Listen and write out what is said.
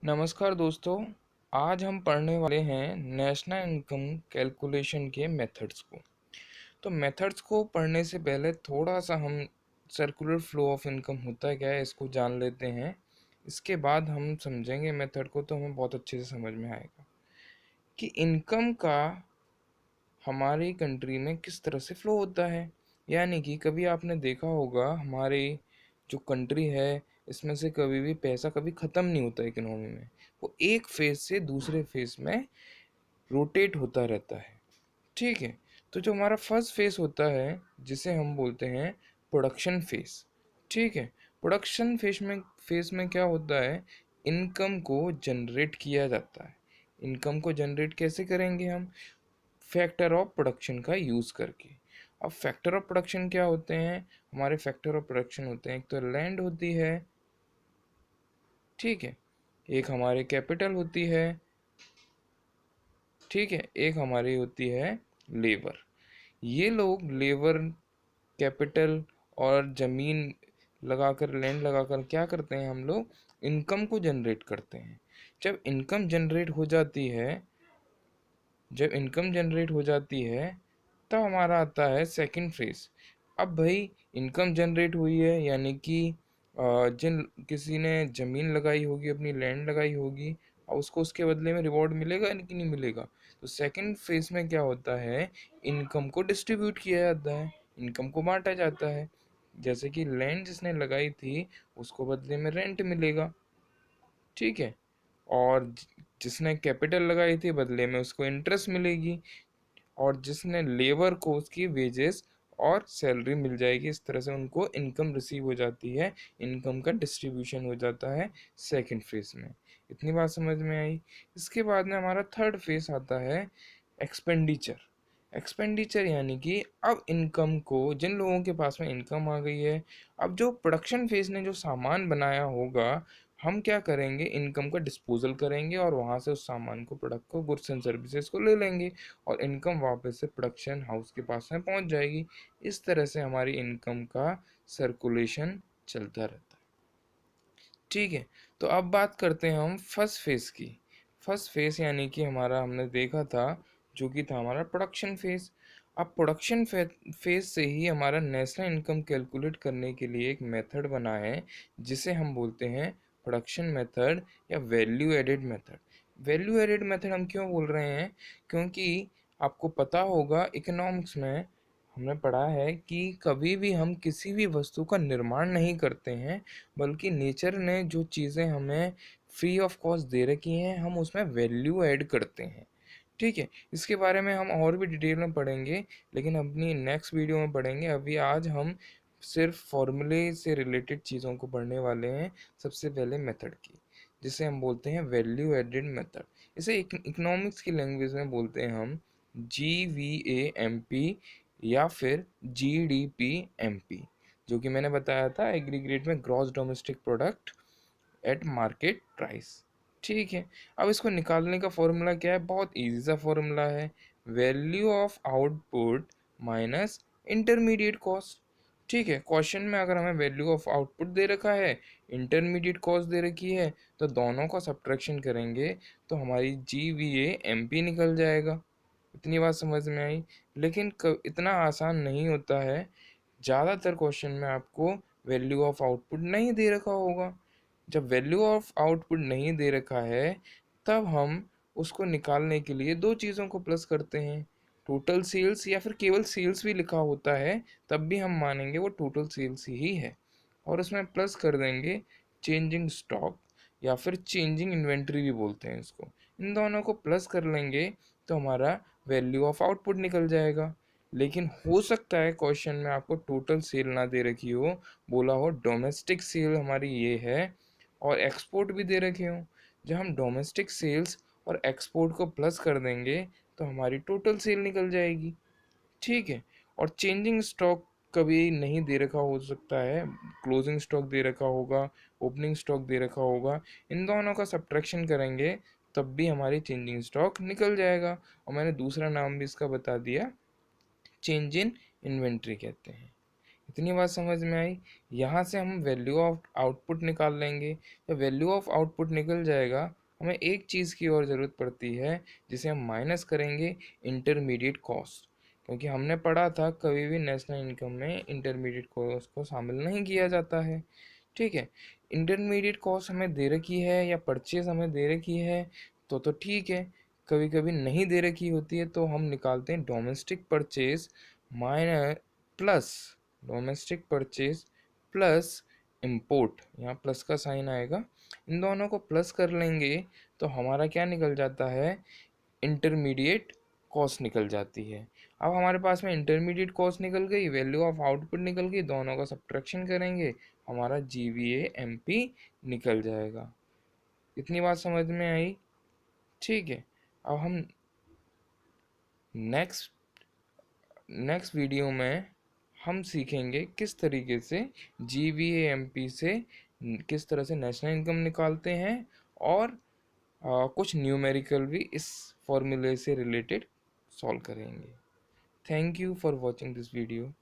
नमस्कार दोस्तों। आज हम पढ़ने वाले हैं नेशनल इनकम कैलकुलेशन के मेथड्स को। तो मेथड्स को पढ़ने से पहले थोड़ा सा हम सर्कुलर फ्लो ऑफ इनकम होता है क्या है इसको जान लेते हैं। इसके बाद हम समझेंगे मेथड को, तो हमें बहुत अच्छे से समझ में आएगा कि इनकम का हमारी कंट्री में किस तरह से फ्लो होता है। यानी कि कभी आपने देखा होगा हमारी जो कंट्री है इसमें से कभी भी पैसा कभी ख़त्म नहीं होता इकोनॉमी में। वो एक फेज से दूसरे फेज में रोटेट होता रहता है। ठीक है। तो जो हमारा फर्स्ट फेज होता है जिसे हम बोलते हैं प्रोडक्शन फेज। ठीक है। प्रोडक्शन फेज में क्या होता है, इनकम को जनरेट किया जाता है। इनकम को जनरेट कैसे करेंगे हम? फैक्टर ऑफ प्रोडक्शन का यूज़ करके। अब फैक्टर ऑफ प्रोडक्शन क्या होते हैं? हमारे फैक्टर ऑफ प्रोडक्शन होते हैं, एक तो लैंड होती है, ठीक है, एक हमारी कैपिटल होती है, ठीक है, एक हमारी होती है लेबर। ये लोग लेबर, कैपिटल और ज़मीन लगाकर, लैंड लगाकर क्या करते हैं, हम लोग इनकम को जनरेट करते हैं। जब इनकम जनरेट हो जाती है जब इनकम जनरेट हो जाती है तब हमारा आता है सेकंड फेज। अब भाई इनकम जनरेट हुई है, यानी कि जिन किसी ने ज़मीन लगाई होगी, अपनी लैंड लगाई होगी, और उसको उसके बदले में रिवॉर्ड मिलेगा कि नहीं मिलेगा। तो सेकंड फेज में क्या होता है, इनकम को डिस्ट्रीब्यूट किया जाता है, इनकम को बांटा जाता है। जैसे कि लैंड जिसने लगाई थी उसको बदले में रेंट मिलेगा, ठीक है, और जिसने कैपिटल लगाई थी बदले में उसको इंटरेस्ट मिलेगी, और जिसने लेबर को उसकी वेजेस और सैलरी मिल जाएगी। इस तरह से उनको इनकम रिसीव हो जाती है, इनकम का डिस्ट्रीब्यूशन हो जाता है सेकंड फेज में। इतनी बात समझ में आई। इसके बाद में हमारा थर्ड फेज आता है एक्सपेंडिचर। एक्सपेंडिचर यानी कि अब इनकम को, जिन लोगों के पास में इनकम आ गई है, अब जो प्रोडक्शन फेज ने जो सामान बनाया होगा, हम क्या करेंगे, इनकम का डिस्पोजल करेंगे और वहाँ से उस सामान को, प्रोडक्ट को, गुड्स एंड सर्विसेज को ले लेंगे, और इनकम वापस से प्रोडक्शन हाउस के पास में पहुँच जाएगी। इस तरह से हमारी इनकम का सर्कुलेशन चलता रहता है। ठीक है। तो अब बात करते हैं हम फर्स्ट फेज की। फर्स्ट फेज यानी कि हमारा, हमने देखा था जो कि था हमारा प्रोडक्शन फेज। अब प्रोडक्शन फेज से ही हमारा नेशनल इनकम कैलकुलेट करने के लिए एक मेथड बना है जिसे हम बोलते हैं प्रोडक्शन मेथड या value added method. Value added method हम क्यों बोल रहे हैं? क्योंकि आपको पता होगा इकोनॉमिक्स में हमने पढ़ा है कि कभी भी हम किसी भी वस्तु का निर्माण नहीं करते हैं, बल्कि नेचर ने जो चीज़ें हमें फ्री ऑफ कॉस्ट दे रखी हैं हम उसमें वैल्यू ऐड करते हैं। ठीक है। इसके बारे में हम और भी डिटेल में पढ़ेंगे, लेकिन अपनी नेक्स्ट वीडियो में पढ़ेंगे। अभी आज हम सिर्फ फॉर्मूले से रिलेटेड चीज़ों को पढ़ने वाले हैं। सबसे पहले मेथड की, जिसे हम बोलते हैं वैल्यू एडेड मेथड। इसे इकोनॉमिक्स की लैंग्वेज में बोलते हैं हम GVAMP या फिर GDPMP, जो कि मैंने बताया था एग्रीगेट में gross domestic product at market price. ठीक है। अब इसको निकालने का फॉर्मूला क्या है? बहुत इजी सा फॉर्मूला है, value of output minus intermediate cost. ठीक है। क्वेश्चन में अगर हमें वैल्यू ऑफ आउटपुट दे रखा है, इंटरमीडिएट कॉस्ट दे रखी है, तो दोनों का सब्ट्रैक्शन करेंगे तो हमारी GVAMP निकल जाएगा। इतनी बात समझ में आई। लेकिन इतना आसान नहीं होता है। ज़्यादातर क्वेश्चन में आपको वैल्यू ऑफ आउटपुट नहीं दे रखा होगा। जब वैल्यू ऑफ आउटपुट नहीं दे रखा है तब हम उसको निकालने के लिए दो चीज़ों को प्लस करते हैं, टोटल सेल्स या फिर केवल सेल्स भी लिखा होता है तब भी हम मानेंगे वो टोटल सेल्स ही है, और उसमें प्लस कर देंगे चेंजिंग स्टॉक या फिर चेंजिंग इन्वेंट्री भी बोलते हैं इसको। इन दोनों को प्लस कर लेंगे तो हमारा वैल्यू ऑफ आउटपुट निकल जाएगा। लेकिन हो सकता है क्वेश्चन में आपको टोटल सेल ना दे रखी हो, बोला हो डोमेस्टिक सेल हमारी ये है और एक्सपोर्ट भी दे रखे हों। जब हम डोमेस्टिक सेल्स और एक्सपोर्ट को प्लस कर देंगे तो हमारी टोटल सेल निकल जाएगी। ठीक है। और चेंजिंग स्टॉक कभी नहीं दे रखा हो सकता है, क्लोजिंग स्टॉक दे रखा होगा, ओपनिंग स्टॉक दे रखा होगा। इन दोनों का सब्ट्रैक्शन करेंगे तब भी हमारी चेंजिंग स्टॉक निकल जाएगा। और मैंने दूसरा नाम भी इसका बता दिया, चेंज इन इन्वेंट्री कहते हैं। इतनी बात समझ में आई। यहाँ से हम वैल्यू ऑफ आउटपुट निकाल लेंगे। जब वैल्यू ऑफ आउटपुट निकल जाएगा, हमें एक चीज़ की और ज़रूरत पड़ती है जिसे हम माइनस करेंगे, इंटरमीडिएट कॉस्ट। क्योंकि हमने पढ़ा था कभी भी नेशनल इनकम में इंटरमीडिएट कॉस्ट को शामिल नहीं किया जाता है। ठीक है, इंटरमीडिएट कॉस्ट हमें दे रखी है या परचेज हमें दे रखी है तो ठीक है। कभी कभी नहीं दे रखी होती है तो हम निकालते हैं domestic purchase minus plus domestic purchase plus import, यहाँ प्लस का साइन आएगा, इन दोनों को प्लस कर लेंगे तो हमारा क्या निकल जाता है, इंटरमीडिएट कॉस्ट निकल जाती है। अब हमारे पास में इंटरमीडिएट कॉस्ट निकल गई, वैल्यू ऑफ आउटपुट निकल गई, दोनों का सब्ट्रैक्शन करेंगे, हमारा GVAMP निकल जाएगा। इतनी बात समझ में आई? ठीक है, अब हम नेक्स्ट वीडियो में हम सीखेंगे किस तरीके से GVAMP से किस तरह से नेशनल इनकम निकालते हैं, और कुछ न्यूमेरिकल भी इस फॉर्मूले से रिलेटेड सॉल्व करेंगे। Thank you for watching this video.